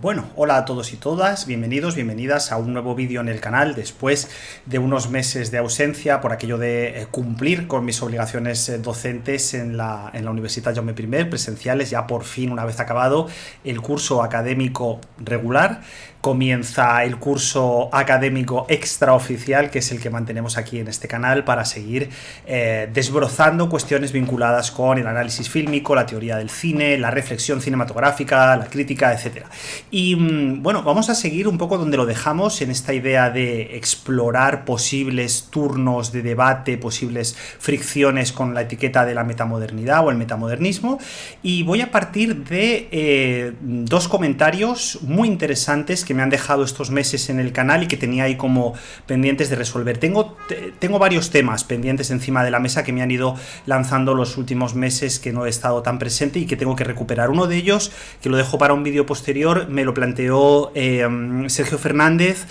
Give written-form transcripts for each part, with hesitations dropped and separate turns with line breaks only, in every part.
Bueno, hola a todos y todas, bienvenidos, bienvenidas a un nuevo vídeo en el canal después de unos meses de ausencia por aquello de cumplir con mis obligaciones docentes en la Universitat Jaume I, presenciales. Ya por fin, una vez acabado el curso académico regular, comienza el curso académico extraoficial, que es el que mantenemos aquí en este canal para seguir desbrozando cuestiones vinculadas con el análisis fílmico, la teoría del cine, la reflexión cinematográfica, la crítica, etc. Y bueno, vamos a seguir un poco donde lo dejamos, en esta idea de explorar posibles turnos de debate, posibles fricciones con la etiqueta de la metamodernidad o el metamodernismo, y voy a partir de dos comentarios muy interesantes que me han dejado estos meses en el canal y que tenía ahí como pendientes de resolver. Tengo varios temas pendientes encima de la mesa que me han ido lanzando los últimos meses, que no he estado tan presente y que tengo que recuperar. Uno de ellos, que lo dejo para un vídeo posterior, me lo planteó Sergio Fernández,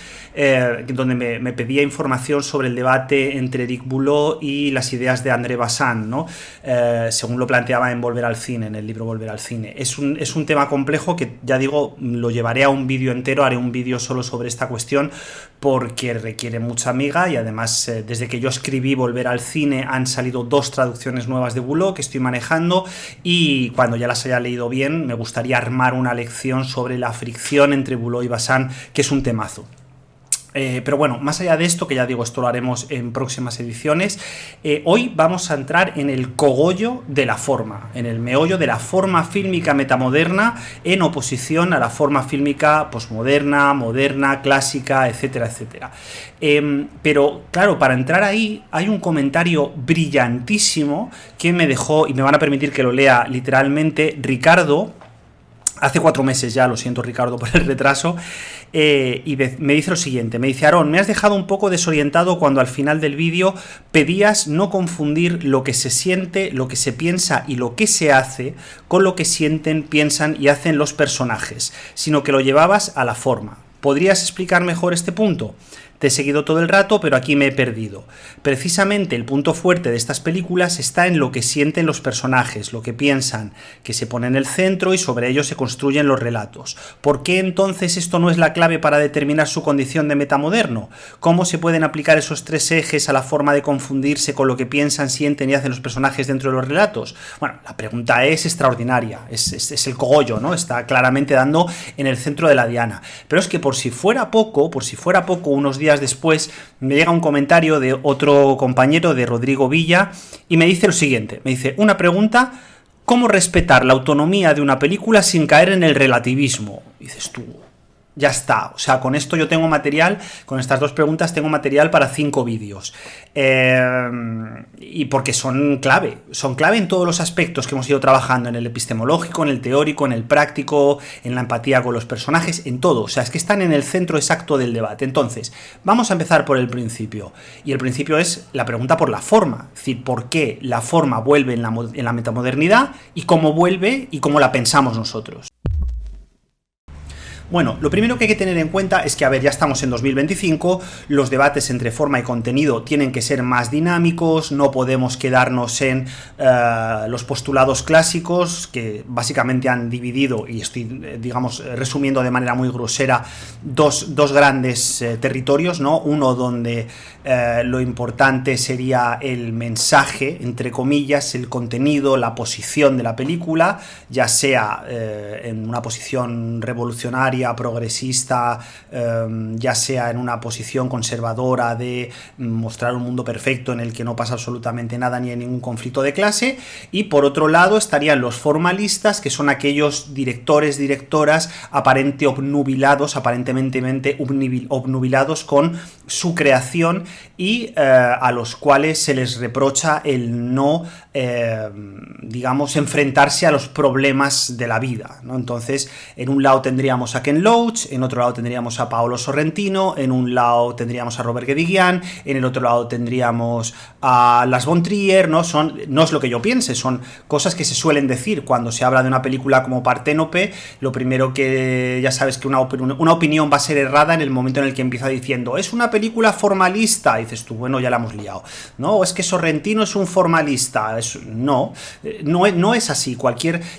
donde me pedía información sobre el debate entre Eric Bouló y las ideas de André Bazin, ¿no? Según lo planteaba en Volver al Cine, en el libro Volver al Cine. Es un tema complejo que, ya digo, lo llevaré a un vídeo entero, haré un vídeo solo sobre esta cuestión porque requiere mucha amiga, y además desde que yo escribí Volver al Cine han salido dos traducciones nuevas de Bouló que estoy manejando, y cuando ya las haya leído bien me gustaría armar una lección sobre la fricción entre Bouló y Bazin, que es un temazo. Pero bueno, más allá de esto, que ya digo, esto lo haremos en próximas ediciones, hoy vamos a entrar en el cogollo de la forma, en el meollo de la forma fílmica metamoderna en oposición a la forma fílmica posmoderna, moderna, clásica, etcétera, etcétera. Pero claro, para entrar ahí hay un comentario brillantísimo que me dejó, y me van a permitir que lo lea literalmente, Ricardo, hace 4 meses ya, lo siento Ricardo por el retraso, y me dice lo siguiente, me dice: Aarón, me has dejado un poco desorientado cuando al final del vídeo pedías no confundir lo que se siente, lo que se piensa y lo que se hace con lo que sienten, piensan y hacen los personajes, sino que lo llevabas a la forma. ¿Podrías explicar mejor este punto? Te he seguido todo el rato, pero aquí me he perdido. Precisamente el punto fuerte de estas películas está en lo que sienten los personajes, lo que piensan, que se pone en el centro y sobre ello se construyen los relatos. ¿Por qué entonces esto no es la clave para determinar su condición de metamoderno? ¿Cómo se pueden aplicar esos tres ejes a la forma de confundirse con lo que piensan, sienten y hacen los personajes dentro de los relatos? Bueno, la pregunta es extraordinaria, es el cogollo, ¿no? Está claramente dando en el centro de la diana. Pero es que por si fuera poco, unos días después me llega un comentario de otro compañero, de Rodrigo Villa, y me dice lo siguiente, me dice: una pregunta, ¿cómo respetar la autonomía de una película sin caer en el relativismo? Y dices tú, ya está, o sea, con esto yo tengo material, con estas dos preguntas tengo material para 5 vídeos, y porque son clave en todos los aspectos que hemos ido trabajando, en el epistemológico, en el teórico, en el práctico, en la empatía con los personajes, en todo, o sea, es que están en el centro exacto del debate. Entonces, vamos a empezar por el principio, y el principio es la pregunta por la forma, es decir, ¿por qué la forma vuelve en la metamodernidad y cómo vuelve y cómo la pensamos nosotros? Bueno, lo primero que hay que tener en cuenta es que, a ver, ya estamos en 2025, los debates entre forma y contenido tienen que ser más dinámicos, no podemos quedarnos en los postulados clásicos, que básicamente han dividido, y estoy, digamos, resumiendo de manera muy grosera, dos grandes territorios, ¿no? Uno donde lo importante sería el mensaje, entre comillas, el contenido, la posición de la película, ya sea en una posición revolucionaria, progresista, ya sea en una posición conservadora de mostrar un mundo perfecto en el que no pasa absolutamente nada ni hay ningún conflicto de clase, y por otro lado estarían los formalistas, que son aquellos directores, directoras aparentemente obnubilados con su creación y a los cuales se les reprocha el no, digamos, enfrentarse a los problemas de la vida, ¿no? Entonces, en un lado tendríamos a Ken Loach, en otro lado tendríamos a Paolo Sorrentino, en un lado tendríamos a Robert Guédiguian, en el otro lado tendríamos a Lars von Trier, ¿no? No es lo que yo piense, son cosas que se suelen decir cuando se habla de una película como Parténope. Lo primero que ya sabes que una opinión va a ser errada en el momento en el que empieza diciendo: es una película película formalista, y dices tú, bueno, ya la hemos liado. No, es que Sorrentino es un formalista. No es así.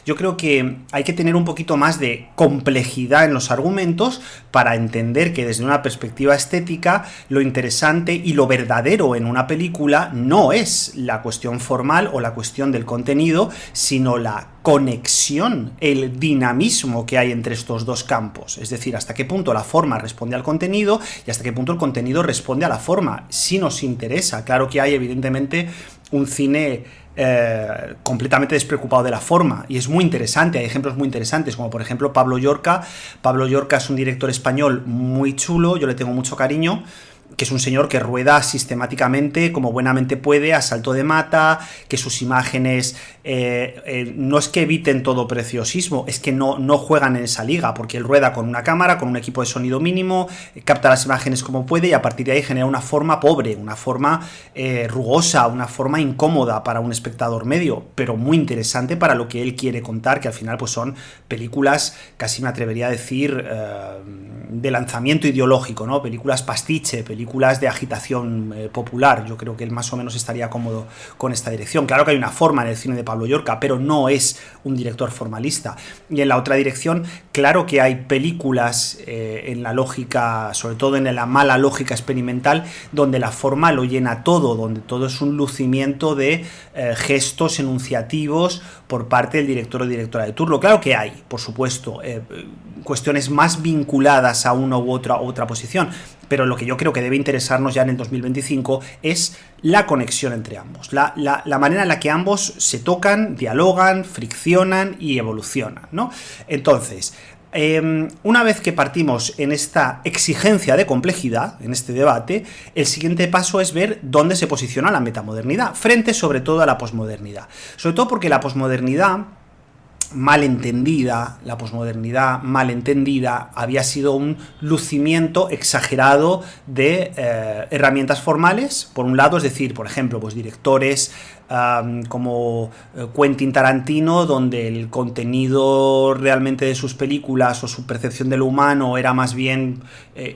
Yo creo que hay que tener un poquito más de complejidad en los argumentos para entender que desde una perspectiva estética lo interesante y lo verdadero en una película no es la cuestión formal o la cuestión del contenido, sino la conexión, el dinamismo que hay entre estos dos campos. Es decir, hasta qué punto la forma responde al contenido y hasta qué punto el contenido responde a la forma. Si nos interesa, claro que hay evidentemente un cine completamente despreocupado de la forma, y es muy interesante, hay ejemplos muy interesantes, como por ejemplo Pablo Llorca. Pablo Llorca es un director español muy chulo, yo le tengo mucho cariño, que es un señor que rueda sistemáticamente, como buenamente puede, a salto de mata, que sus imágenes no es que eviten todo preciosismo, es que no juegan en esa liga, porque él rueda con una cámara, con un equipo de sonido mínimo, capta las imágenes como puede y a partir de ahí genera una forma pobre, una forma rugosa, una forma incómoda para un espectador medio, pero muy interesante para lo que él quiere contar, que al final pues son películas, casi me atrevería a decir, de lanzamiento ideológico, ¿no? Películas pastiche, películas de agitación popular. Yo creo que él más o menos estaría cómodo con esta dirección. Claro que hay una forma en el cine de Pablo Llorca, pero no es un director formalista. Y en la otra dirección, claro que hay películas en la lógica, sobre todo en la mala lógica experimental, donde la forma lo llena todo, donde todo es un lucimiento de gestos enunciativos por parte del director o directora de turno. Claro que hay, por supuesto, cuestiones más vinculadas a una u otra posición, pero lo que yo creo que debe interesarnos ya en el 2025 es la conexión entre ambos, la manera en la que ambos se tocan, dialogan, friccionan y evolucionan, ¿no? Entonces, una vez que partimos en esta exigencia de complejidad, en este debate, el siguiente paso es ver dónde se posiciona la metamodernidad, frente sobre todo a la posmodernidad. Sobre todo porque la posmodernidad mal entendida había sido un lucimiento exagerado de herramientas formales, por un lado, es decir, por ejemplo, pues directores como Quentin Tarantino, donde el contenido realmente de sus películas o su percepción de lo humano era más bien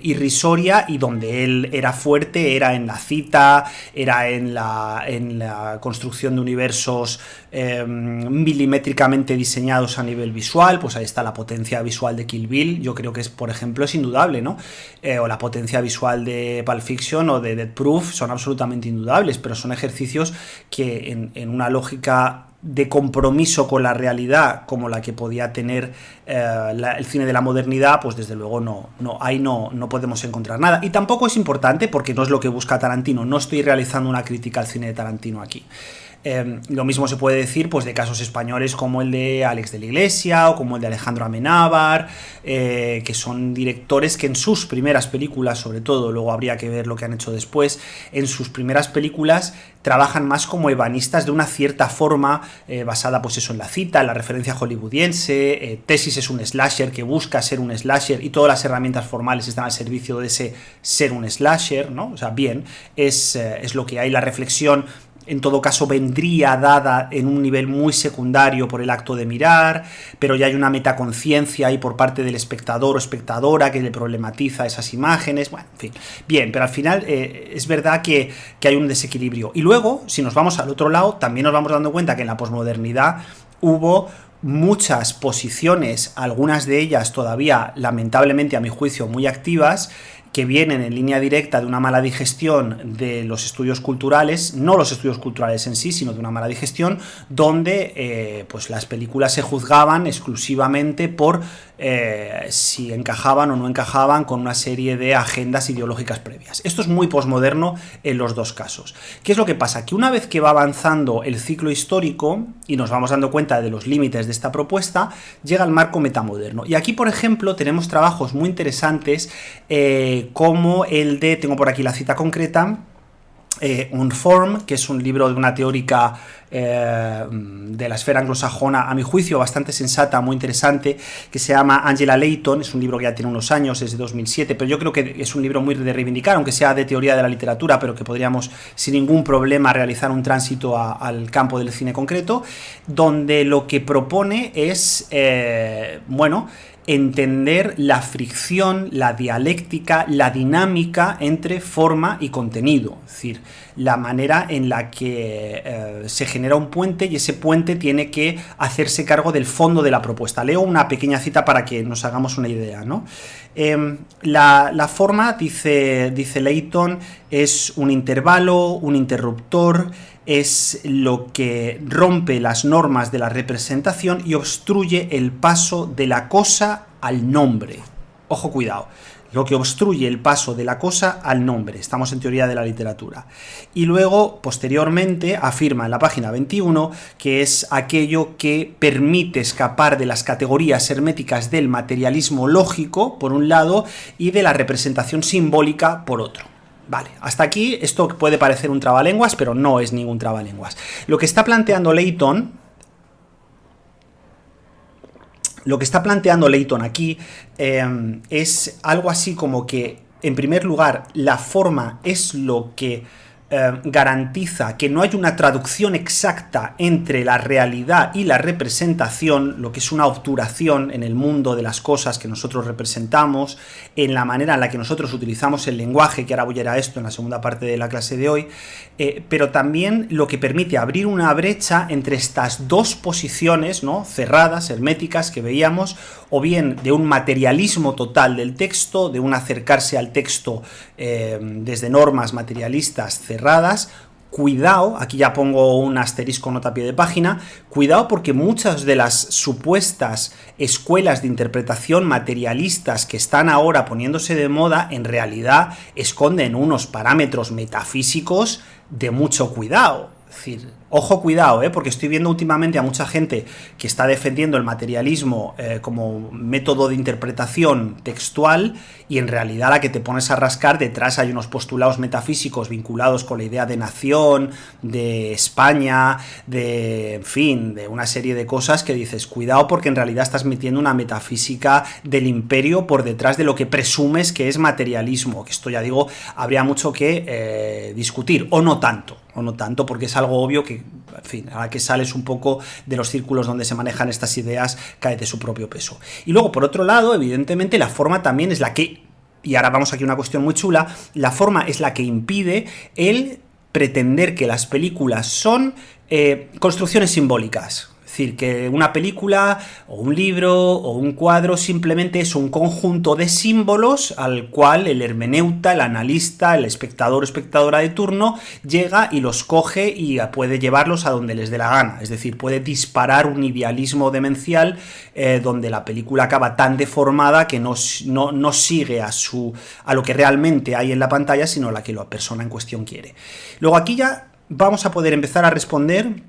irrisoria, y donde él era fuerte era en la cita, era en la construcción de universos milimétricamente diseñados a nivel visual. Pues ahí está la potencia visual de Kill Bill, yo creo que es, por ejemplo, es indudable, ¿no? O la potencia visual de Pulp Fiction o de Death Proof son absolutamente indudables, pero son ejercicios que en una lógica de compromiso con la realidad como la que podía tener el cine de la modernidad, pues desde luego ahí no podemos encontrar nada. Y tampoco es importante, porque no es lo que busca Tarantino. No estoy realizando una crítica al cine de Tarantino aquí. Lo mismo se puede decir pues de casos españoles como el de Alex de la Iglesia o como el de Alejandro Amenábar, que son directores que en sus primeras películas, sobre todo, luego habría que ver lo que han hecho después, en sus primeras películas trabajan más como ebanistas de una cierta forma basada pues eso en la cita, en la referencia hollywoodiense. Tesis es un slasher que busca ser un slasher y todas las herramientas formales están al servicio de ese ser un slasher, ¿no? O sea, bien, es lo que hay. La reflexión en todo caso vendría dada en un nivel muy secundario por el acto de mirar, pero ya hay una metaconciencia ahí por parte del espectador o espectadora que le problematiza esas imágenes. Bueno, en fin, bien, pero al final es verdad que hay un desequilibrio. Y luego, si nos vamos al otro lado, también nos vamos dando cuenta que en la posmodernidad hubo muchas posiciones, algunas de ellas todavía lamentablemente a mi juicio muy activas, que vienen en línea directa de una mala digestión de los estudios culturales, no los estudios culturales en sí, sino de una mala digestión, donde pues las películas se juzgaban exclusivamente por si encajaban o no encajaban con una serie de agendas ideológicas previas. Esto es muy posmoderno en los dos casos. ¿Qué es lo que pasa? Que una vez que va avanzando el ciclo histórico y nos vamos dando cuenta de los límites de esta propuesta, llega el marco metamoderno. Y aquí, por ejemplo, tenemos trabajos muy interesantes como el de, tengo por aquí la cita concreta, Unformed, que es un libro de una teórica de la esfera anglosajona, a mi juicio bastante sensata, muy interesante, que se llama Angela Layton. Es un libro que ya tiene unos años, es de 2007, pero yo creo que es un libro muy de reivindicar, aunque sea de teoría de la literatura, pero que podríamos sin ningún problema realizar un tránsito al campo del cine concreto, donde lo que propone es, entender la fricción, la dialéctica, la dinámica entre forma y contenido, es decir, la manera en la que se genera un puente y ese puente tiene que hacerse cargo del fondo de la propuesta. Leo una pequeña cita para que nos hagamos una idea, ¿no? La forma, dice Layton, es un intervalo, un interruptor, es lo que rompe las normas de la representación y obstruye el paso de la cosa al nombre. Ojo, cuidado. Lo que obstruye el paso de la cosa al nombre. Estamos en teoría de la literatura. Y luego, posteriormente, afirma en la página 21 que es aquello que permite escapar de las categorías herméticas del materialismo lógico, por un lado, y de la representación simbólica, por otro. Vale, hasta aquí esto puede parecer un trabalenguas, pero no es ningún trabalenguas. Lo que está planteando Layton aquí es algo así como que, en primer lugar, la forma es lo que garantiza que no hay una traducción exacta entre la realidad y la representación, lo que es una obturación en el mundo de las cosas que nosotros representamos, en la manera en la que nosotros utilizamos el lenguaje, que ahora voy a ir a esto en la segunda parte de la clase de hoy, pero también lo que permite abrir una brecha entre estas dos posiciones, ¿no?, cerradas, herméticas, que veíamos, o bien de un materialismo total del texto, de un acercarse al texto desde normas materialistas cerradas. Cuidado, aquí ya pongo un asterisco nota a pie de página, cuidado porque muchas de las supuestas escuelas de interpretación materialistas que están ahora poniéndose de moda, en realidad esconden unos parámetros metafísicos de mucho cuidado. Es decir, ojo, cuidado, porque estoy viendo últimamente a mucha gente que está defendiendo el materialismo como método de interpretación textual, y en realidad a la que te pones a rascar detrás hay unos postulados metafísicos vinculados con la idea de nación, de España, en fin, de una serie de cosas que dices, cuidado, porque en realidad estás metiendo una metafísica del imperio por detrás de lo que presumes que es materialismo, que esto, ya digo, habría mucho que discutir, o no tanto, porque es algo obvio que, en fin, a la que sales un poco de los círculos donde se manejan estas ideas, cae de su propio peso. Y luego, por otro lado, evidentemente, la forma también es la que, y ahora vamos aquí a una cuestión muy chula, la forma es la que impide el pretender que las películas son construcciones simbólicas. Es decir, que una película o un libro o un cuadro simplemente es un conjunto de símbolos al cual el hermeneuta, el analista, el espectador o espectadora de turno llega y los coge y puede llevarlos a donde les dé la gana. Es decir, puede disparar un idealismo demencial donde la película acaba tan deformada que no sigue a lo que realmente hay en la pantalla, sino a la que la persona en cuestión quiere. Luego aquí ya vamos a poder empezar a responder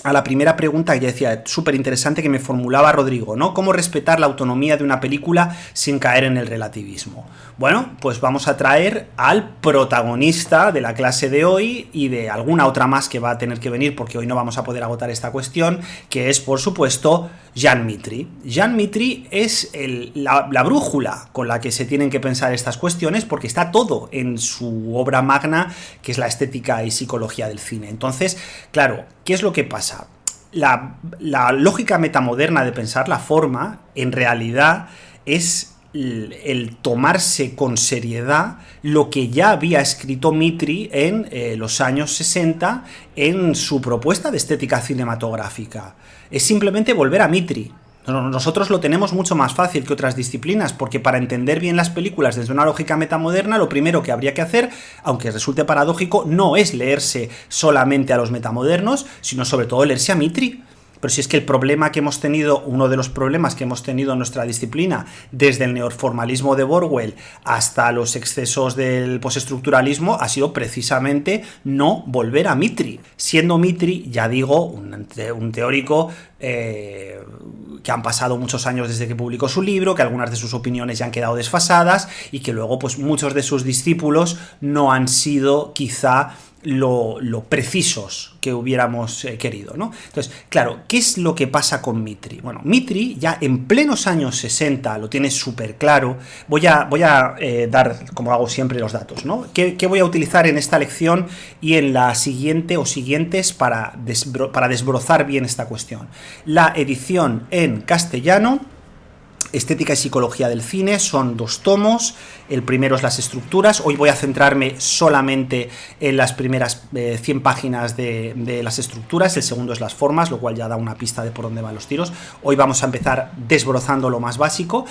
a la primera pregunta que ya decía, súper interesante, que me formulaba Rodrigo, ¿no? ¿Cómo respetar la autonomía de una película sin caer en el relativismo? Bueno, pues vamos a traer al protagonista de la clase de hoy y de alguna otra más que va a tener que venir, porque hoy no vamos a poder agotar esta cuestión, que es, por supuesto, Jean Mitry. Jean Mitry es la brújula con la que se tienen que pensar estas cuestiones, porque está todo en su obra magna, que es la estética y psicología del cine. Entonces, claro, ¿qué es lo que pasa? La lógica metamoderna de pensar la forma, en realidad, es el tomarse con seriedad lo que ya había escrito Mitry en los años 60 en su propuesta de estética cinematográfica. Es simplemente volver a Mitry. Nosotros lo tenemos mucho más fácil que otras disciplinas, porque para entender bien las películas desde una lógica metamoderna, lo primero que habría que hacer, aunque resulte paradójico, no es leerse solamente a los metamodernos, sino sobre todo leerse a Mitry. Pero si es que el problema que hemos tenido, uno de los problemas que hemos tenido en nuestra disciplina, desde el neoformalismo de Borwell hasta los excesos del postestructuralismo, ha sido precisamente no volver a Mitry. Siendo Mitry, ya digo, un teórico que han pasado muchos años desde que publicó su libro, que algunas de sus opiniones ya han quedado desfasadas y que luego pues muchos de sus discípulos no han sido quizá lo precisos que hubiéramos querido, ¿no? Entonces, claro, ¿qué es lo que pasa con Mitry? Bueno, Mitry ya en plenos años 60 lo tiene súper claro. Voy a dar, como hago siempre, los datos, ¿no? ¿Qué voy a utilizar en esta lección y en la siguiente o siguientes para desbrozar bien esta cuestión? La edición en castellano Estética y psicología del cine, son 2 tomos. El primero es las estructuras. Hoy voy a centrarme solamente en las primeras 100 páginas de las estructuras. El segundo es las formas, lo cual ya da una pista de por dónde van los tiros. Hoy vamos a empezar desbrozando lo más básico.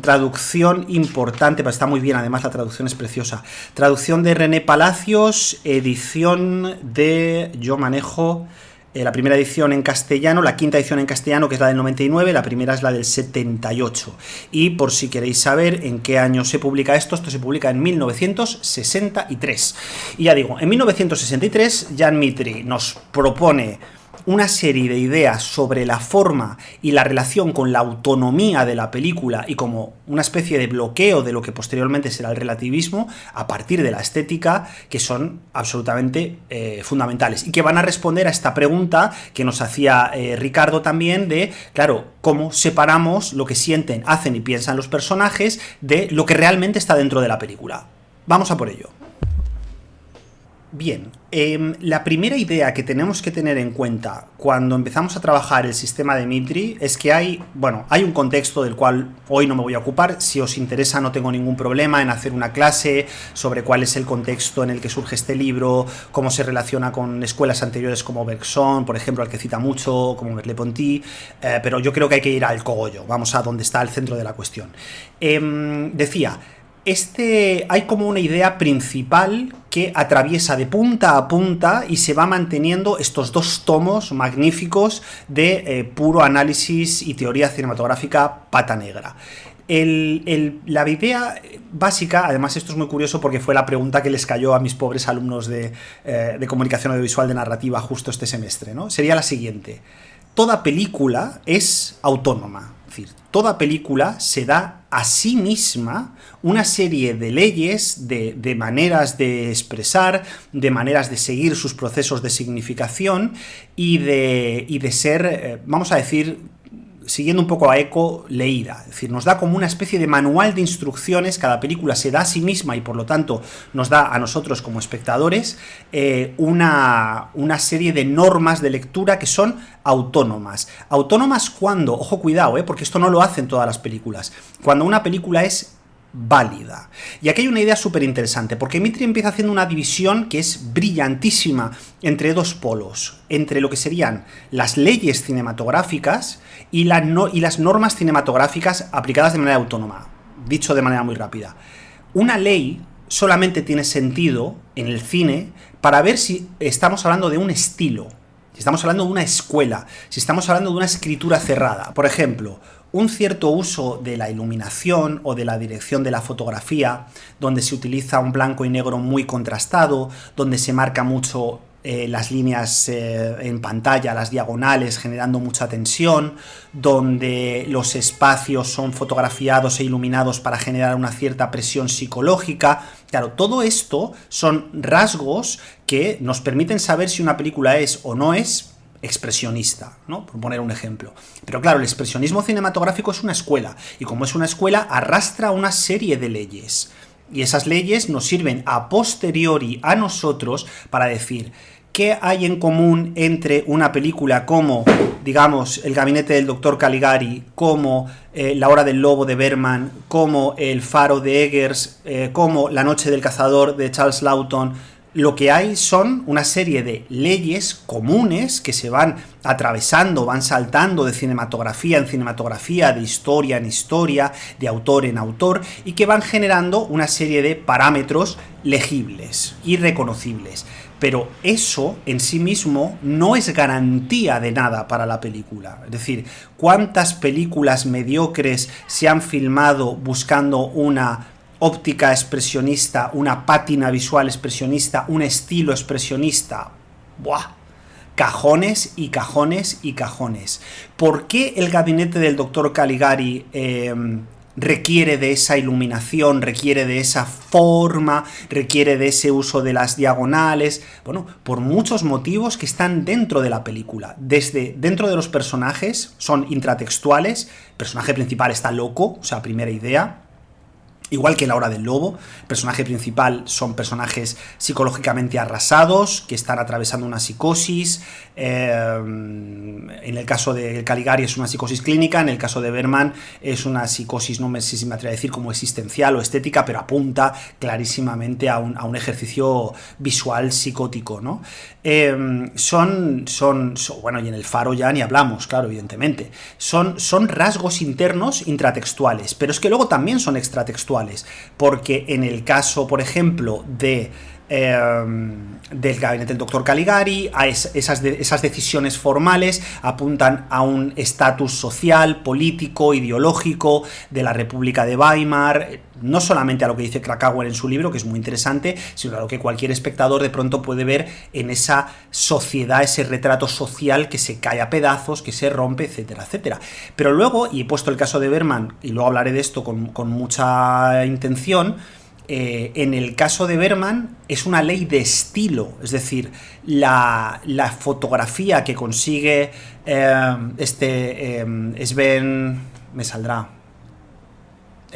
Traducción importante, pero está muy bien, además la traducción es preciosa. Traducción de René Palacios, edición de... Yo manejo... la primera edición en castellano, la quinta edición en castellano, que es la del 99, la primera es la del 78. Y por si queréis saber en qué año se publica esto se publica en 1963. Y ya digo, en 1963, Jan Mitry nos propone una serie de ideas sobre la forma y la relación con la autonomía de la película y como una especie de bloqueo de lo que posteriormente será el relativismo a partir de la estética, que son absolutamente fundamentales y que van a responder a esta pregunta que nos hacía Ricardo también de, claro, cómo separamos lo que sienten, hacen y piensan los personajes de lo que realmente está dentro de la película. Vamos a por ello. Bien, la primera idea que tenemos que tener en cuenta cuando empezamos a trabajar el sistema de Mitry es que hay un contexto del cual hoy no me voy a ocupar. Si os interesa, no tengo ningún problema en hacer una clase sobre cuál es el contexto en el que surge este libro, cómo se relaciona con escuelas anteriores como Bergson, por ejemplo, al que cita mucho, como Merleau-Ponty, pero yo creo que hay que ir al cogollo, vamos a donde está el centro de la cuestión. Decía... hay como una idea principal que atraviesa de punta a punta y se va manteniendo estos 2 tomos magníficos de puro análisis y teoría cinematográfica pata negra. La idea básica, además esto es muy curioso porque fue la pregunta que les cayó a mis pobres alumnos de comunicación audiovisual de narrativa justo este semestre, ¿no? Sería la siguiente: toda película es autónoma. Es decir, toda película se da a sí misma una serie de leyes, de maneras de expresar, de maneras de seguir sus procesos de significación y de ser, vamos a decir, siguiendo un poco a Eco, leída. Es decir, nos da como una especie de manual de instrucciones. Cada película se da a sí misma y por lo tanto nos da a nosotros como espectadores una serie de normas de lectura que son autónomas. Autónomas cuando, ojo, cuidado, porque esto no lo hacen todas las películas, cuando una película es válida. Y aquí hay una idea súper interesante, porque Mitry empieza haciendo una división que es brillantísima entre 2 polos, entre lo que serían las leyes cinematográficas y las normas cinematográficas aplicadas de manera autónoma. Dicho de manera muy rápida, una ley solamente tiene sentido en el cine para ver si estamos hablando de un estilo, si estamos hablando de una escuela, si estamos hablando de una escritura cerrada. Por ejemplo, un cierto uso de la iluminación o de la dirección de la fotografía, donde se utiliza un blanco y negro muy contrastado, donde se marca mucho las líneas en pantalla, las diagonales, generando mucha tensión, donde los espacios son fotografiados e iluminados para generar una cierta presión psicológica. Claro, todo esto son rasgos que nos permiten saber si una película es o no es expresionista, ¿no? Por poner un ejemplo. Pero claro, el expresionismo cinematográfico es una escuela, y como es una escuela, arrastra una serie de leyes. Y esas leyes nos sirven a posteriori a nosotros para decir qué hay en común entre una película como, digamos, El gabinete del Dr. Caligari, como La hora del lobo de Berman, como El faro de Eggers, como La noche del cazador de Charles Lawton. Lo que hay son una serie de leyes comunes que se van atravesando, van saltando de cinematografía en cinematografía, de historia en historia, de autor en autor, y que van generando una serie de parámetros legibles y reconocibles. Pero eso en sí mismo no es garantía de nada para la película. Es decir, ¿cuántas películas mediocres se han filmado buscando una óptica expresionista, una pátina visual expresionista, un estilo expresionista? ¡Buah! Cajones y cajones y cajones. ¿Por qué El gabinete del Dr. Caligari requiere de esa iluminación, requiere de esa forma, requiere de ese uso de las diagonales? Bueno, por muchos motivos que están dentro de la película. Desde dentro de los personajes, son intratextuales, el personaje principal está loco, o sea, primera idea. Igual que en La Hora del Lobo, el personaje principal son personajes psicológicamente arrasados, que están atravesando una psicosis. En el caso de Caligari es una psicosis clínica, en el caso de Bergman es una psicosis, no sé si me atrevo a decir como existencial o estética, pero apunta clarísimamente a un ejercicio visual psicótico, ¿no? Bueno, y en El Faro ya ni hablamos, claro, evidentemente. Son rasgos internos intratextuales, pero es que luego también son extratextuales. Porque en el caso, por ejemplo, del gabinete del doctor Caligari, esas decisiones formales apuntan a un estatus social, político, ideológico de la República de Weimar, no solamente a lo que dice Krakauer en su libro, que es muy interesante, sino a lo que cualquier espectador de pronto puede ver en esa sociedad, ese retrato social que se cae a pedazos, que se rompe, etcétera, etcétera. Pero luego, y he puesto el caso de Bergman, y luego hablaré de esto con mucha intención, en el caso de Bergman es una ley de estilo, es decir, la fotografía que consigue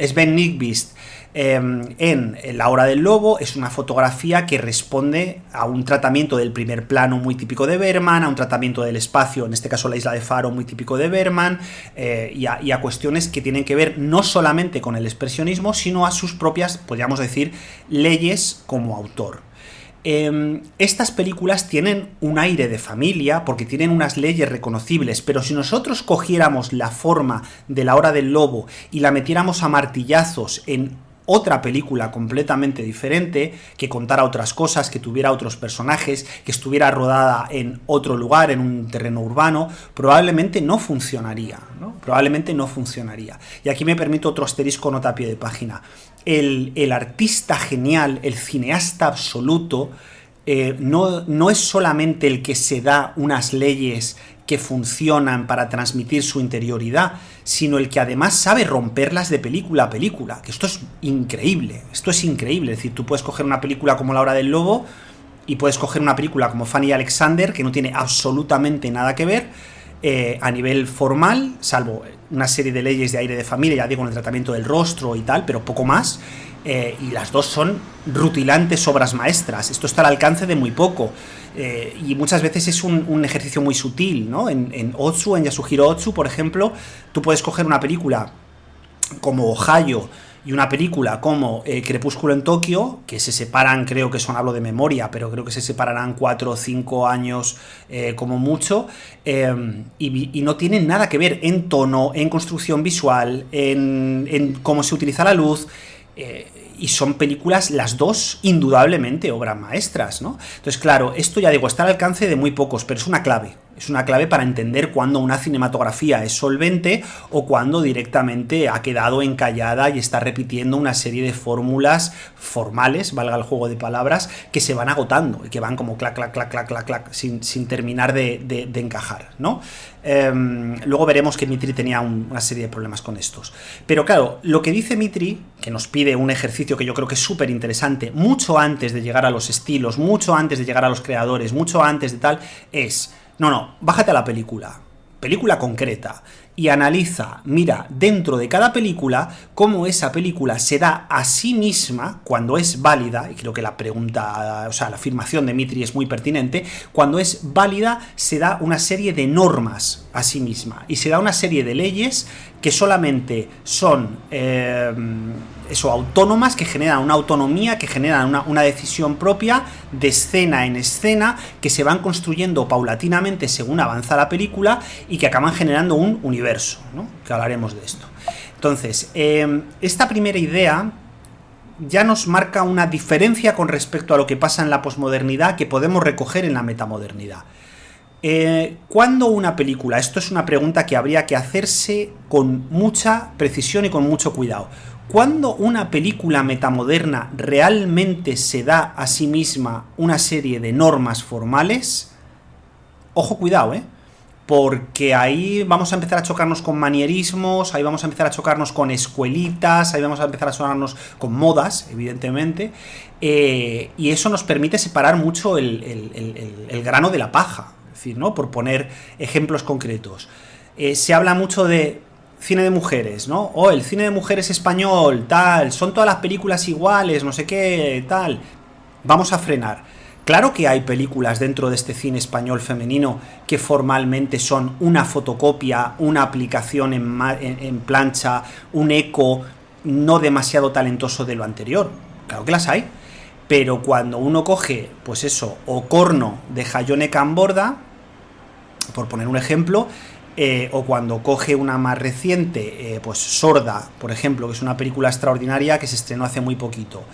Sven Nykvist en La Hora del Lobo es una fotografía que responde a un tratamiento del primer plano muy típico de Bergman, a un tratamiento del espacio, en este caso la isla de Faro, muy típico de Bergman, y a cuestiones que tienen que ver no solamente con el expresionismo, sino a sus propias, podríamos decir, leyes como autor. Estas películas tienen un aire de familia porque tienen unas leyes reconocibles, pero si nosotros cogiéramos la forma de La Hora del Lobo y la metiéramos a martillazos en otra película completamente diferente, que contara otras cosas, que tuviera otros personajes, que estuviera rodada en otro lugar, en un terreno urbano, probablemente no funcionaría, ¿no? Probablemente no funcionaría. Y aquí me permito otro asterisco, nota a pie de página. El artista genial, el cineasta absoluto, no es solamente el que se da unas leyes que funcionan para transmitir su interioridad, sino el que además sabe romperlas de película a película, que esto es increíble, es decir, tú puedes coger una película como La Hora del Lobo y puedes coger una película como Fanny y Alexander, que no tiene absolutamente nada que ver a nivel formal, salvo una serie de leyes de aire de familia, ya digo, en el tratamiento del rostro y tal, pero poco más, y las dos son rutilantes obras maestras. Esto está al alcance de muy poco, y muchas veces es un ejercicio muy sutil, ¿no? En Otsu, en Yasuhiro Otsu, por ejemplo, tú puedes coger una película como Ohio y una película como Crepúsculo en Tokio, que se separan, creo que hablo de memoria, pero creo que se separarán 4 o 5 años como mucho, y no tienen nada que ver en tono, en construcción visual, en cómo se utiliza la luz, y son películas, las dos, indudablemente obras maestras, ¿no? Entonces, claro, esto ya digo, está al alcance de muy pocos, pero es una clave para entender cuándo una cinematografía es solvente o cuándo directamente ha quedado encallada y está repitiendo una serie de fórmulas formales, valga el juego de palabras, que se van agotando y que van como clac, clac, clac, clac, clac, clac, sin terminar de encajar, ¿no? Luego veremos que Mitri tenía una serie de problemas con estos. Pero claro, lo que dice Mitri, que nos pide un ejercicio que yo creo que es súper interesante, mucho antes de llegar a los estilos, mucho antes de llegar a los creadores, mucho antes de tal, es... No, bájate a la película concreta, y analiza, mira, dentro de cada película, cómo esa película se da a sí misma cuando es válida, y creo que la pregunta, o sea, la afirmación de Mitri es muy pertinente, cuando es válida se da una serie de normas a sí misma, y se da una serie de leyes que solamente son autónomas, que generan una autonomía, que generan una decisión propia de escena en escena, que se van construyendo paulatinamente según avanza la película y que acaban generando un universo, ¿no? Que hablaremos de esto. Entonces, esta primera idea ya nos marca una diferencia con respecto a lo que pasa en la posmodernidad que podemos recoger en la metamodernidad. ¿Cuándo una película? Esto es una pregunta que habría que hacerse con mucha precisión y con mucho cuidado. ¿Cuándo una película metamoderna realmente se da a sí misma una serie de normas formales? Ojo, cuidado, porque ahí vamos a empezar a chocarnos con manierismos, ahí vamos a empezar a chocarnos con escuelitas, ahí vamos a empezar a chocarnos con modas, evidentemente, y eso nos permite separar mucho el grano de la paja, es decir, ¿no? Por poner ejemplos concretos. Se habla mucho de cine de mujeres, ¿no? O el cine de mujeres español, tal, son todas las películas iguales, no sé qué, tal. Vamos a frenar. Claro que hay películas dentro de este cine español femenino que formalmente son una fotocopia, una aplicación en plancha, un eco no demasiado talentoso de lo anterior. Claro que las hay. Pero cuando uno coge, pues eso, Ocorno de Jayone Camborda, por poner un ejemplo, o cuando coge una más reciente, pues Sorda, por ejemplo, que es una película extraordinaria que se estrenó hace muy poquito.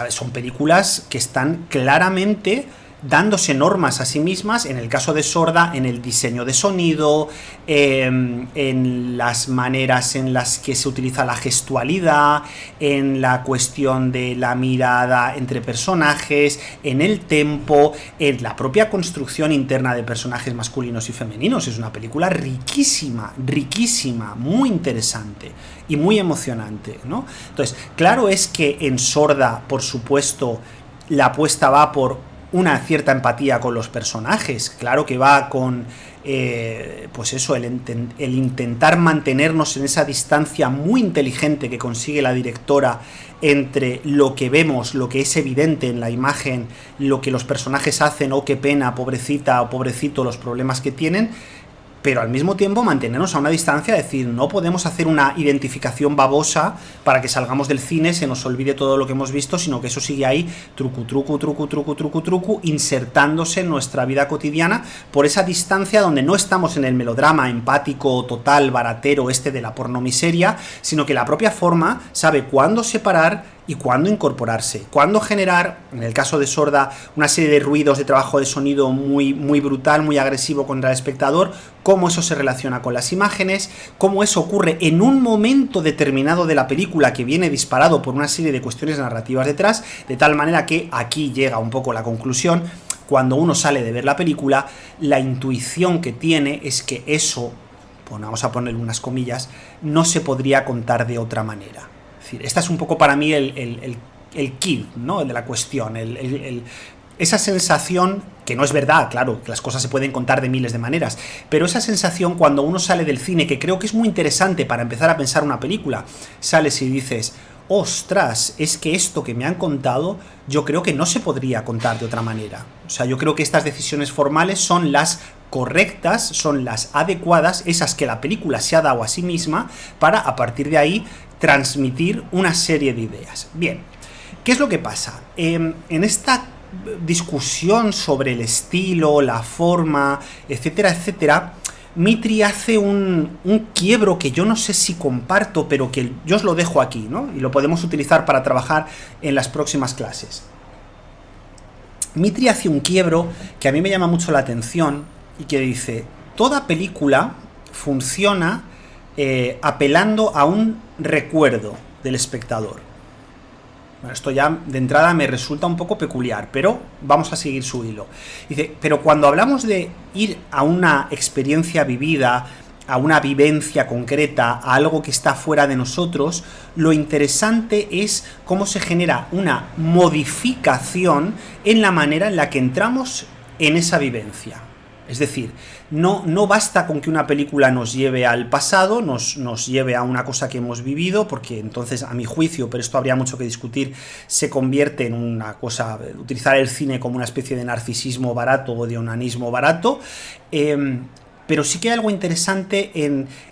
Son películas que están claramente dándose normas a sí mismas, en el caso de Sorda, en el diseño de sonido, en las maneras en las que se utiliza la gestualidad, en la cuestión de la mirada entre personajes, en el tempo, en la propia construcción interna de personajes masculinos y femeninos. Es una película riquísima, riquísima, muy interesante y muy emocionante, ¿no? Entonces, claro es que en Sorda, por supuesto, la apuesta va por una cierta empatía con los personajes, claro que va con pues eso, el intentar mantenernos en esa distancia muy inteligente que consigue la directora entre lo que vemos, lo que es evidente en la imagen, lo que los personajes hacen, o qué pena, pobrecita o pobrecito, los problemas que tienen, pero al mismo tiempo mantenernos a una distancia, es decir, no podemos hacer una identificación babosa para que salgamos del cine, se nos olvide todo lo que hemos visto, sino que eso sigue ahí, trucu, insertándose en nuestra vida cotidiana por esa distancia donde no estamos en el melodrama empático, total, baratero, de la pornomiseria, sino que la propia forma sabe cuándo separar y cuándo incorporarse, cuándo generar, en el caso de Sorda, una serie de ruidos de trabajo de sonido muy, muy brutal, muy agresivo contra el espectador, cómo eso se relaciona con las imágenes, cómo eso ocurre en un momento determinado de la película que viene disparado por una serie de cuestiones narrativas detrás, de tal manera que aquí llega un poco la conclusión. Cuando uno sale de ver la película, la intuición que tiene es que eso, pues vamos a ponerle unas comillas, no se podría contar de otra manera. Es decir, esta es un poco para mí el key, ¿no?, de la cuestión, esa sensación, que no es verdad, claro, que las cosas se pueden contar de miles de maneras, pero esa sensación cuando uno sale del cine, que creo que es muy interesante para empezar a pensar una película, sales y dices, ostras, es que esto que me han contado, yo creo que no se podría contar de otra manera. O sea, yo creo que estas decisiones formales son las correctas, son las adecuadas, esas que la película se ha dado a sí misma, para a partir de ahí transmitir una serie de ideas. Bien, ¿qué es lo que pasa? En esta discusión sobre el estilo, la forma, etcétera, etcétera, Mitri hace un quiebro que yo no sé si comparto, pero que yo os lo dejo aquí, ¿no? Y lo podemos utilizar para trabajar en las próximas clases. Mitri hace un quiebro que a mí me llama mucho la atención y que dice, toda película funciona apelando a un recuerdo del espectador. Bueno, esto ya de entrada me resulta un poco peculiar, pero vamos a seguir su hilo. Dice, pero cuando hablamos de ir a una experiencia vivida, a una vivencia concreta, a algo que está fuera de nosotros, lo interesante es cómo se genera una modificación en la manera en la que entramos en esa vivencia. Es decir, no basta con que una película nos lleve al pasado, nos lleve a una cosa que hemos vivido, porque entonces, a mi juicio, pero esto habría mucho que discutir, se convierte en una cosa, utilizar el cine como una especie de narcisismo barato o de onanismo barato, pero sí que hay algo interesante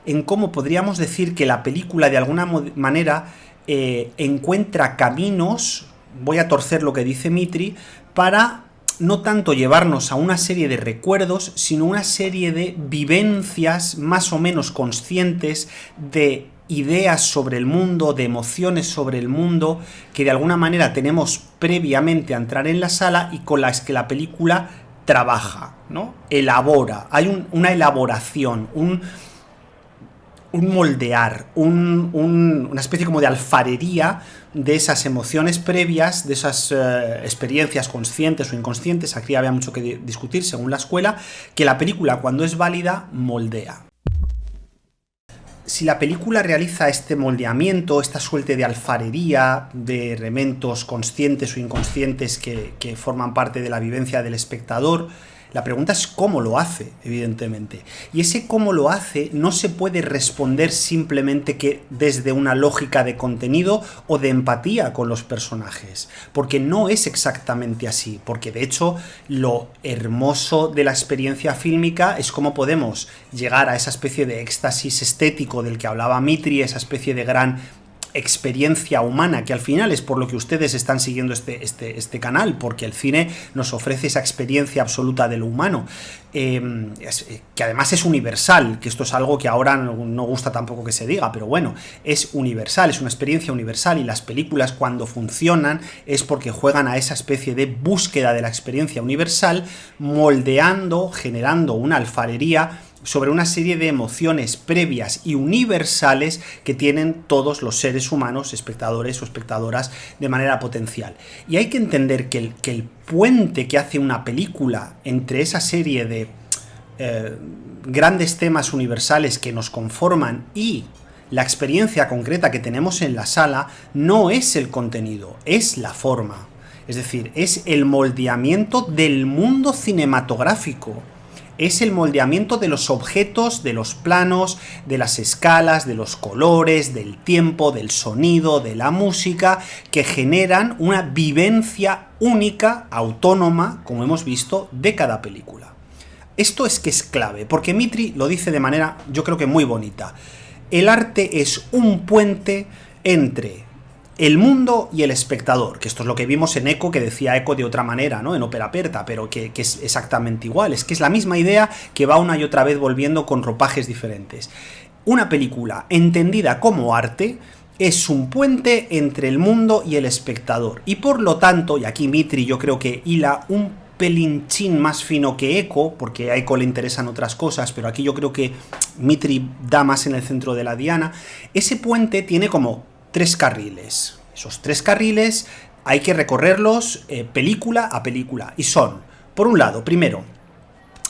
en cómo podríamos decir que la película, de alguna manera, encuentra caminos, voy a torcer lo que dice Mitri, para no tanto llevarnos a una serie de recuerdos, sino una serie de vivencias más o menos conscientes, de ideas sobre el mundo, de emociones sobre el mundo, que de alguna manera tenemos previamente a entrar en la sala y con las que la película trabaja, ¿no? Elabora, hay una elaboración, un moldear, una especie como de alfarería de esas emociones previas, de esas experiencias conscientes o inconscientes, aquí había mucho que discutir según la escuela, que la película, cuando es válida, moldea. Si la película realiza este moldeamiento, esta suerte de alfarería, de elementos conscientes o inconscientes que forman parte de la vivencia del espectador, La pregunta es cómo lo hace, evidentemente. Y ese cómo lo hace no se puede responder simplemente que desde una lógica de contenido o de empatía con los personajes, porque no es exactamente así, porque de hecho lo hermoso de la experiencia fílmica es cómo podemos llegar a esa especie de éxtasis estético del que hablaba Mitri, esa especie de gran experiencia humana, que al final es por lo que ustedes están siguiendo este canal, porque el cine nos ofrece esa experiencia absoluta de lo humano, que además es universal, que esto es algo que ahora no gusta tampoco que se diga, pero bueno, es universal, es una experiencia universal, y las películas cuando funcionan es porque juegan a esa especie de búsqueda de la experiencia universal, moldeando, generando una alfarería sobre una serie de emociones previas y universales que tienen todos los seres humanos, espectadores o espectadoras, de manera potencial. Y hay que entender que el puente que hace una película entre esa serie de grandes temas universales que nos conforman y la experiencia concreta que tenemos en la sala no es el contenido, es la forma. Es decir, es el moldeamiento del mundo cinematográfico. Es el moldeamiento de los objetos, de los planos, de las escalas, de los colores, del tiempo, del sonido, de la música, que generan una vivencia única, autónoma, como hemos visto, de cada película. Esto es que es clave, porque Mitri lo dice de manera, yo creo que muy bonita. El arte es un puente entre el mundo y el espectador, que esto es lo que vimos en Eco, que decía Eco de otra manera, ¿no? En Ópera Aperta, pero que es exactamente igual. Es que es la misma idea que va una y otra vez volviendo con ropajes diferentes. Una película entendida como arte es un puente entre el mundo y el espectador. Y por lo tanto, y aquí Mitri yo creo que hila un pelinchín más fino que Eco, porque a Eco le interesan otras cosas, pero aquí yo creo que Mitri da más en el centro de la diana. Ese puente tiene como 3 carriles. Esos 3 carriles hay que recorrerlos película a película. Y son, por un lado, primero,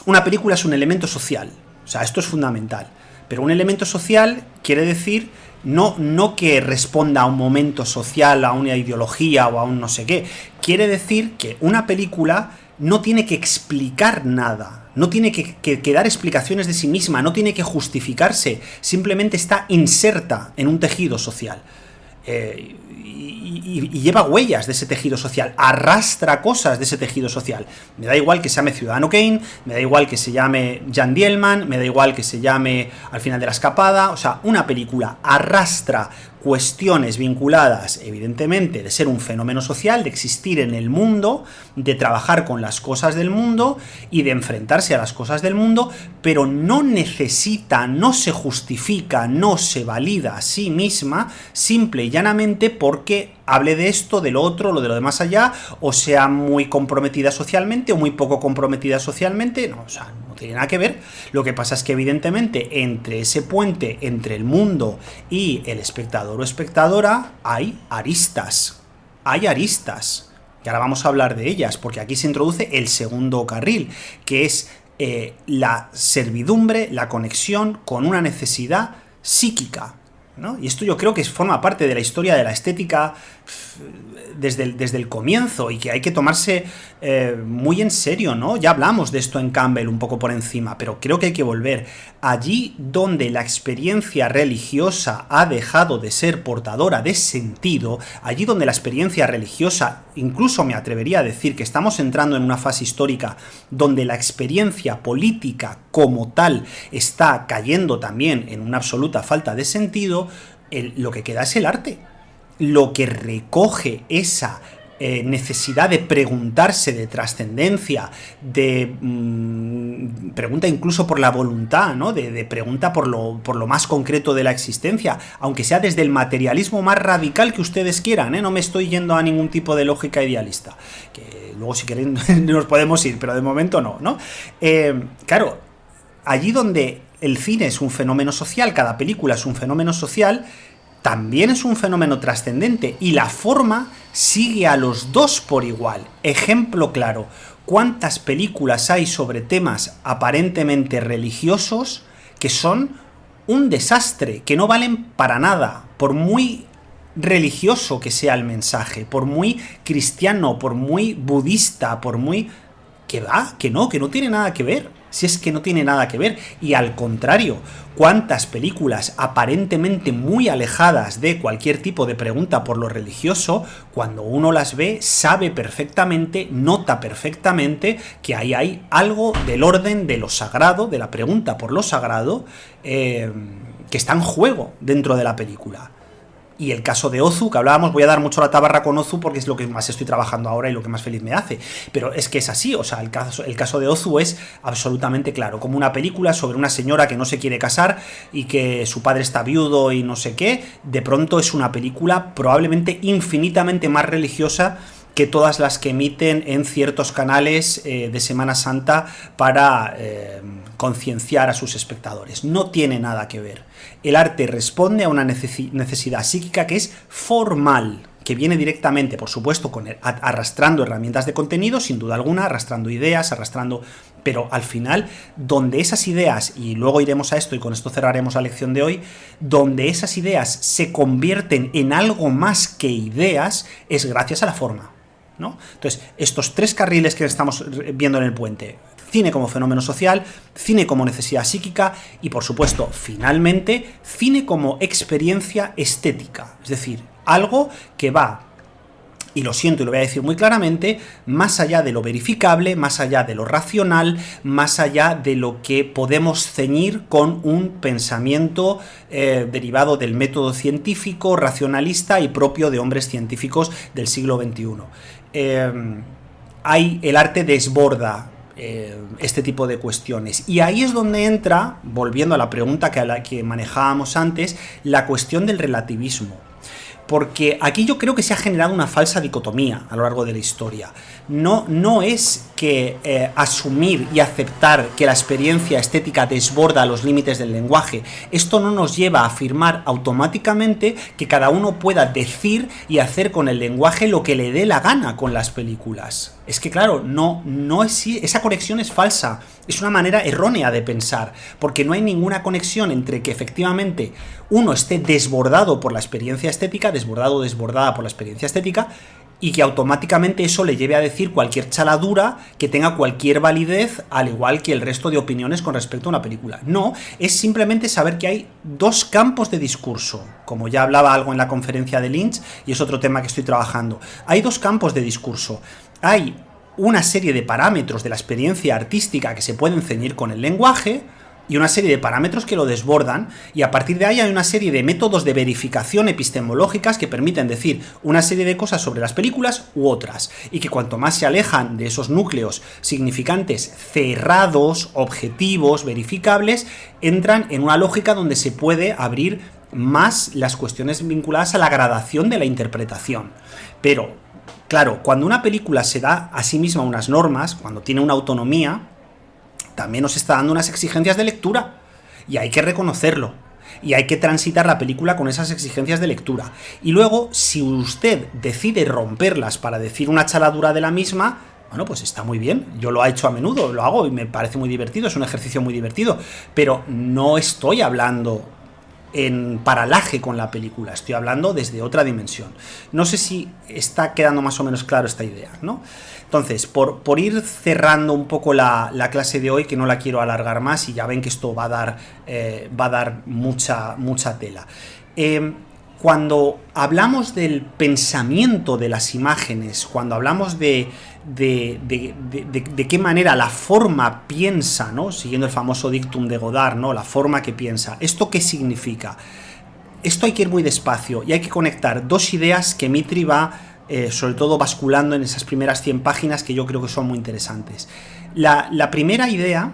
una película es un elemento social. O sea, esto es fundamental. Pero un elemento social quiere decir no que responda a un momento social, a una ideología o a un no sé qué. Quiere decir que una película no tiene que explicar nada. No tiene que dar explicaciones de sí misma. No tiene que justificarse. Simplemente está inserta en un tejido social. Y lleva huellas de ese tejido social, arrastra cosas de ese tejido social. Me da igual que se llame Ciudadano Kane, me da igual que se llame Jan Dielman, me da igual que se llame Al final de la escapada. O sea, una película arrastra cuestiones vinculadas, evidentemente, de ser un fenómeno social, de existir en el mundo, de trabajar con las cosas del mundo y de enfrentarse a las cosas del mundo, pero no necesita, no se justifica, no se valida a sí misma, simple y llanamente porque hable de esto, de lo otro, lo de lo de más allá, o sea muy comprometida socialmente o muy poco comprometida socialmente. No, o sea, no tiene nada que ver. Lo que pasa es que evidentemente entre ese puente, entre el mundo y el espectador o espectadora, hay aristas. Hay aristas. Y ahora vamos a hablar de ellas, porque aquí se introduce el segundo carril, que es la servidumbre, la conexión con una necesidad psíquica, ¿no? Y esto yo creo que forma parte de la historia de la estética desde el comienzo, y que hay que tomarse muy en serio, ¿no? Ya hablamos de esto en Campbell un poco por encima, pero creo que hay que volver. Allí donde la experiencia religiosa ha dejado de ser portadora de sentido, allí donde la experiencia religiosa, incluso me atrevería a decir que estamos entrando en una fase histórica donde la experiencia política como tal está cayendo también en una absoluta falta de sentido, lo que queda es el arte. Lo que recoge esa necesidad de preguntarse, de trascendencia, de pregunta incluso por la voluntad, ¿no? De pregunta por lo más concreto de la existencia, aunque sea desde el materialismo más radical que ustedes quieran, ¿eh? No me estoy yendo a ningún tipo de lógica idealista, que luego si quieren nos podemos ir, pero de momento no. Claro, allí donde el cine es un fenómeno social, cada película es un fenómeno social, también es un fenómeno trascendente, y la forma sigue a los dos por igual. Ejemplo claro, ¿cuántas películas hay sobre temas aparentemente religiosos que son un desastre, que no valen para nada, por muy religioso que sea el mensaje, por muy cristiano, por muy budista, por muy que va, que no tiene nada que ver. Si es que no tiene nada que ver. Y al contrario, cuántas películas aparentemente muy alejadas de cualquier tipo de pregunta por lo religioso, cuando uno las ve, sabe perfectamente, nota perfectamente que ahí hay algo del orden de lo sagrado, de la pregunta por lo sagrado, que está en juego dentro de la película. Y el caso de Ozu, que hablábamos, voy a dar mucho la tabarra con Ozu porque es lo que más estoy trabajando ahora y lo que más feliz me hace. Pero es que es así, o sea, el caso de Ozu es absolutamente claro. Como una película sobre una señora que no se quiere casar y que su padre está viudo y no sé qué, de pronto es una película probablemente infinitamente más religiosa que todas las que emiten en ciertos canales de Semana Santa para concienciar a sus espectadores. No tiene nada que ver. El arte responde a una necesidad psíquica que es formal, que viene directamente, por supuesto, arrastrando herramientas de contenido, sin duda alguna, arrastrando ideas, pero al final, donde esas ideas, y luego iremos a esto y con esto cerraremos la lección de hoy, donde esas ideas se convierten en algo más que ideas, es gracias a la forma, ¿no? Entonces, estos tres carriles que estamos viendo en el puente: cine como fenómeno social, cine como necesidad psíquica y, por supuesto, finalmente, cine como experiencia estética. Es decir, algo que va, y lo siento y lo voy a decir muy claramente, más allá de lo verificable, más allá de lo racional, más allá de lo que podemos ceñir con un pensamiento derivado del método científico, racionalista y propio de hombres científicos del siglo XXI. El arte desborda este tipo de cuestiones, y ahí es donde entra, volviendo a la pregunta que manejábamos antes, la cuestión del relativismo. Porque aquí yo creo que se ha generado una falsa dicotomía a lo largo de la historia. No es que asumir y aceptar que la experiencia estética desborda los límites del lenguaje. Esto no nos lleva a afirmar automáticamente que cada uno pueda decir y hacer con el lenguaje lo que le dé la gana con las películas. Es que claro, esa conexión es falsa. Es una manera errónea de pensar, porque no hay ninguna conexión entre que efectivamente uno esté desbordado por la experiencia estética, desbordada por la experiencia estética, y que automáticamente eso le lleve a decir cualquier chaladura que tenga cualquier validez, al igual que el resto de opiniones con respecto a una película. No, es simplemente saber que hay dos campos de discurso, como ya hablaba algo en la conferencia de Lynch, y es otro tema que estoy trabajando. Hay dos campos de discurso. Hay una serie de parámetros de la experiencia artística que se pueden ceñir con el lenguaje, y una serie de parámetros que lo desbordan, y a partir de ahí hay una serie de métodos de verificación epistemológicas que permiten decir una serie de cosas sobre las películas u otras, y que cuanto más se alejan de esos núcleos significantes cerrados, objetivos, verificables, entran en una lógica donde se puede abrir más las cuestiones vinculadas a la gradación de la interpretación. Pero, claro, cuando una película se da a sí misma unas normas, cuando tiene una autonomía, también nos está dando unas exigencias de lectura, y hay que reconocerlo, y hay que transitar la película con esas exigencias de lectura. Y luego, si usted decide romperlas para decir una chaladura de la misma, bueno, pues está muy bien. Yo lo he hecho a menudo, lo hago y me parece muy divertido, es un ejercicio muy divertido, pero no estoy hablando en paralaje con la película, estoy hablando desde otra dimensión. No sé si está quedando más o menos claro esta idea, ¿no? Entonces, por ir cerrando un poco la clase de hoy, que no la quiero alargar más, y ya ven que esto va a dar mucha tela. Cuando hablamos del pensamiento de las imágenes, cuando hablamos de qué manera la forma piensa, ¿no? Siguiendo el famoso dictum de Godard, ¿no? La forma que piensa. ¿Esto qué significa? Esto hay que ir muy despacio y hay que conectar dos ideas que Mitri va, sobre todo, basculando en esas primeras 100 páginas, que yo creo que son muy interesantes. La primera idea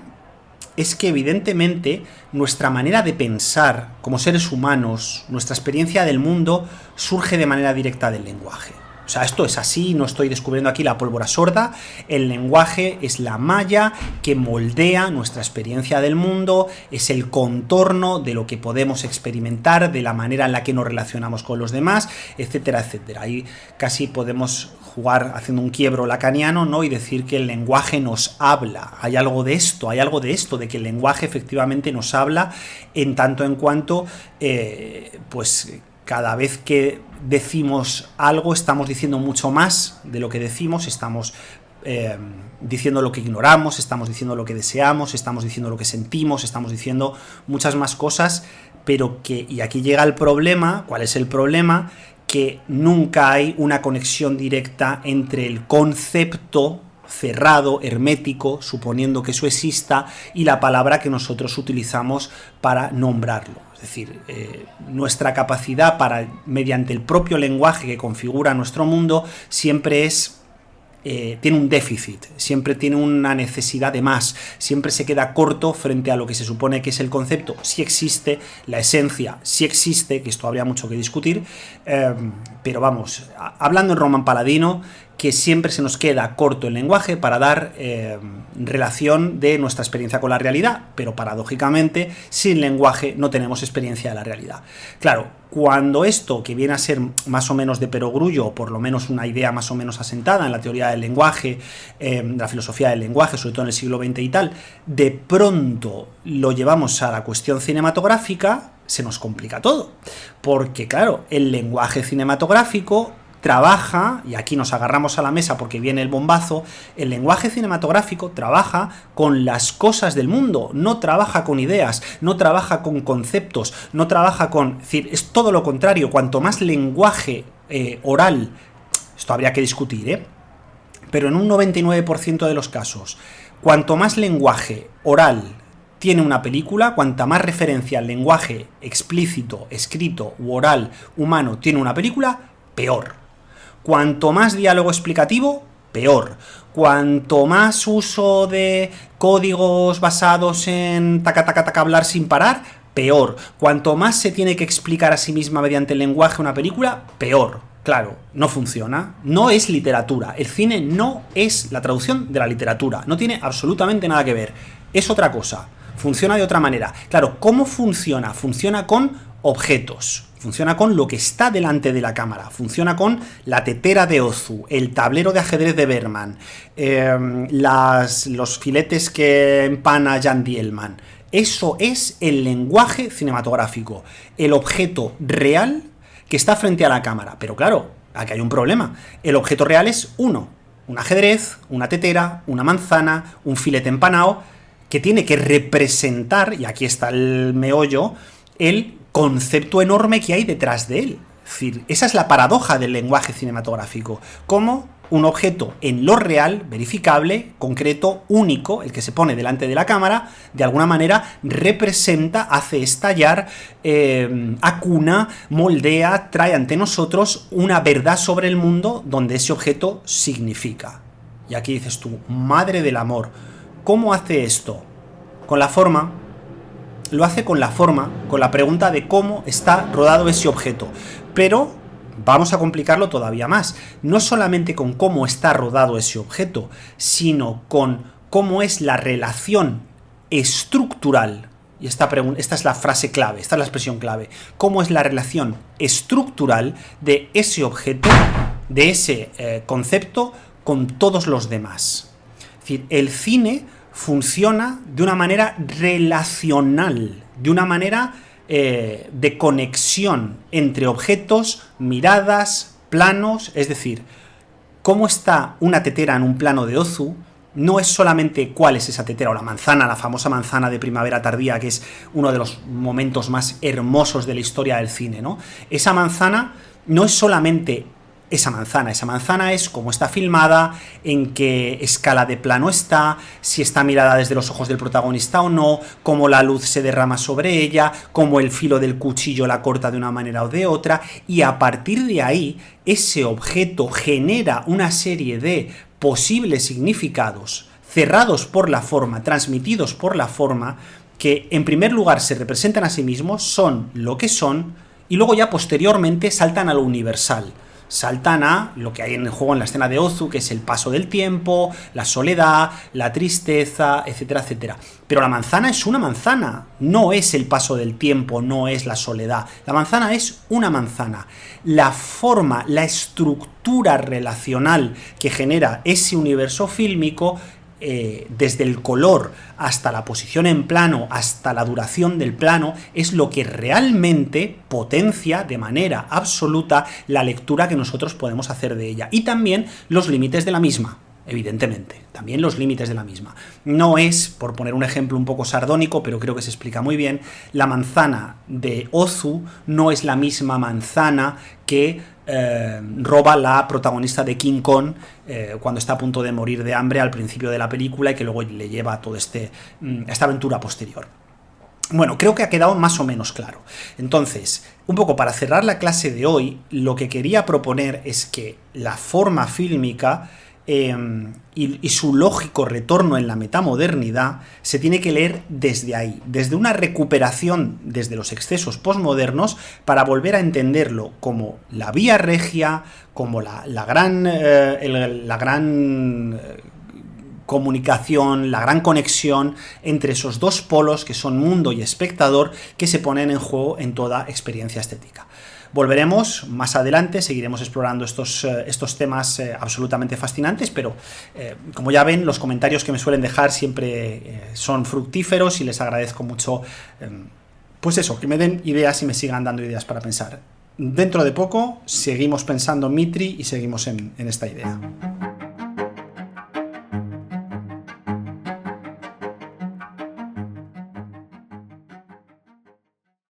es que evidentemente nuestra manera de pensar como seres humanos, nuestra experiencia del mundo, surge de manera directa del lenguaje. O sea, esto es así, no estoy descubriendo aquí la pólvora sorda. El lenguaje es la malla que moldea nuestra experiencia del mundo, es el contorno de lo que podemos experimentar, de la manera en la que nos relacionamos con los demás, etcétera, etcétera. Ahí casi podemos jugar haciendo un quiebro lacaniano, ¿no? Y decir que el lenguaje nos habla. Hay algo de esto, de que el lenguaje efectivamente nos habla, en tanto en cuanto, pues cada vez que decimos algo estamos diciendo mucho más de lo que decimos, estamos diciendo lo que ignoramos, estamos diciendo lo que deseamos, estamos diciendo lo que sentimos, estamos diciendo muchas más cosas, pero que, y aquí llega el problema, ¿cuál es el problema? Que nunca hay una conexión directa entre el concepto cerrado, hermético, suponiendo que eso exista, y la palabra que nosotros utilizamos para nombrarlo. Es decir, nuestra capacidad para, mediante el propio lenguaje que configura nuestro mundo, siempre tiene un déficit, siempre tiene una necesidad de más, siempre se queda corto frente a lo que se supone que es el concepto. Sí existe, la esencia sí existe, que esto habría mucho que discutir, pero vamos, hablando en Román Paladino, que siempre se nos queda corto el lenguaje para dar relación de nuestra experiencia con la realidad, pero paradójicamente, sin lenguaje no tenemos experiencia de la realidad. Claro, cuando esto, que viene a ser más o menos de perogrullo, o por lo menos una idea más o menos asentada en la teoría del lenguaje, la filosofía del lenguaje, sobre todo en el siglo XX y tal, de pronto lo llevamos a la cuestión cinematográfica, se nos complica todo. Porque, claro, el lenguaje cinematográfico trabaja, y aquí nos agarramos a la mesa porque viene el bombazo, el lenguaje cinematográfico trabaja con las cosas del mundo, no trabaja con ideas, no trabaja con conceptos, no trabaja con... Es decir, es todo lo contrario, cuanto más lenguaje oral, esto habría que discutir, pero en un 99% de los casos, cuanto más lenguaje oral tiene una película, cuanta más referencia al lenguaje explícito, escrito u oral humano tiene una película, peor. Cuanto más diálogo explicativo, peor. Cuanto más uso de códigos basados en taca hablar sin parar, peor. Cuanto más se tiene que explicar a sí misma mediante el lenguaje una película, peor. Claro, no funciona. No es literatura. El cine no es la traducción de la literatura. No tiene absolutamente nada que ver. Es otra cosa. Funciona de otra manera. Claro, ¿cómo funciona? Funciona con objetos. Funciona con lo que está delante de la cámara, funciona con la tetera de Ozu, el tablero de ajedrez de Berman, los filetes que empana Jan Dielman. Eso es el lenguaje cinematográfico, el objeto real que está frente a la cámara. Pero claro, aquí hay un problema. El objeto real es un ajedrez, una tetera, una manzana, un filete empanado, que tiene que representar, y aquí está el meollo, el concepto enorme que hay detrás de él. Es decir, esa es la paradoja del lenguaje cinematográfico. Como un objeto en lo real, verificable, concreto, único, el que se pone delante de la cámara, de alguna manera representa, hace estallar, acuna, moldea, trae ante nosotros una verdad sobre el mundo donde ese objeto significa. Y aquí dices tú, madre del amor, ¿cómo hace esto? Con la forma. Lo hace con la forma, con la pregunta de cómo está rodado ese objeto. Pero vamos a complicarlo todavía más. No solamente con cómo está rodado ese objeto, sino con cómo es la relación estructural. Y esta es la frase clave, esta es la expresión clave. Cómo es la relación estructural de ese objeto, de ese concepto, con todos los demás. Es decir, el cine funciona de una manera relacional, de una manera de conexión entre objetos, miradas, planos. Es decir, cómo está una tetera en un plano de Ozu no es solamente cuál es esa tetera, o la manzana, la famosa manzana de Primavera Tardía, que es uno de los momentos más hermosos de la historia del cine, ¿no? Esa manzana no es solamente esa manzana es cómo está filmada, en qué escala de plano está, si está mirada desde los ojos del protagonista o no, cómo la luz se derrama sobre ella, cómo el filo del cuchillo la corta de una manera o de otra, y a partir de ahí ese objeto genera una serie de posibles significados cerrados por la forma, transmitidos por la forma, que en primer lugar se representan a sí mismos, son lo que son, y luego ya posteriormente saltan a lo universal. Saltan a lo que hay en el juego, en la escena de Ozu, que es el paso del tiempo, la soledad, la tristeza, etcétera, etcétera. Pero la manzana es una manzana, no es el paso del tiempo, no es la soledad. La manzana es una manzana. La forma, la estructura relacional que genera ese universo fílmico, desde el color hasta la posición en plano, hasta la duración del plano, es lo que realmente potencia de manera absoluta la lectura que nosotros podemos hacer de ella, y también los límites de la misma. evidentemente, también los límites de la misma. No es, por poner un ejemplo un poco sardónico, pero creo que se explica muy bien, la manzana de Ozu no es la misma manzana que roba la protagonista de King Kong cuando está a punto de morir de hambre al principio de la película y que luego le lleva a toda esta aventura posterior. Bueno, creo que ha quedado más o menos claro. Entonces, un poco para cerrar la clase de hoy, lo que quería proponer es que la forma fílmica y su lógico retorno en la metamodernidad se tiene que leer desde ahí, desde una recuperación desde los excesos posmodernos para volver a entenderlo como la vía regia, como la gran comunicación, la gran conexión entre esos dos polos que son mundo y espectador que se ponen en juego en toda experiencia estética. Volveremos más adelante, seguiremos explorando estos temas absolutamente fascinantes, pero como ya ven, los comentarios que me suelen dejar siempre son fructíferos y les agradezco mucho, pues eso, que me den ideas y me sigan dando ideas para pensar. Dentro de poco seguimos pensando en Mitri y seguimos en esta idea.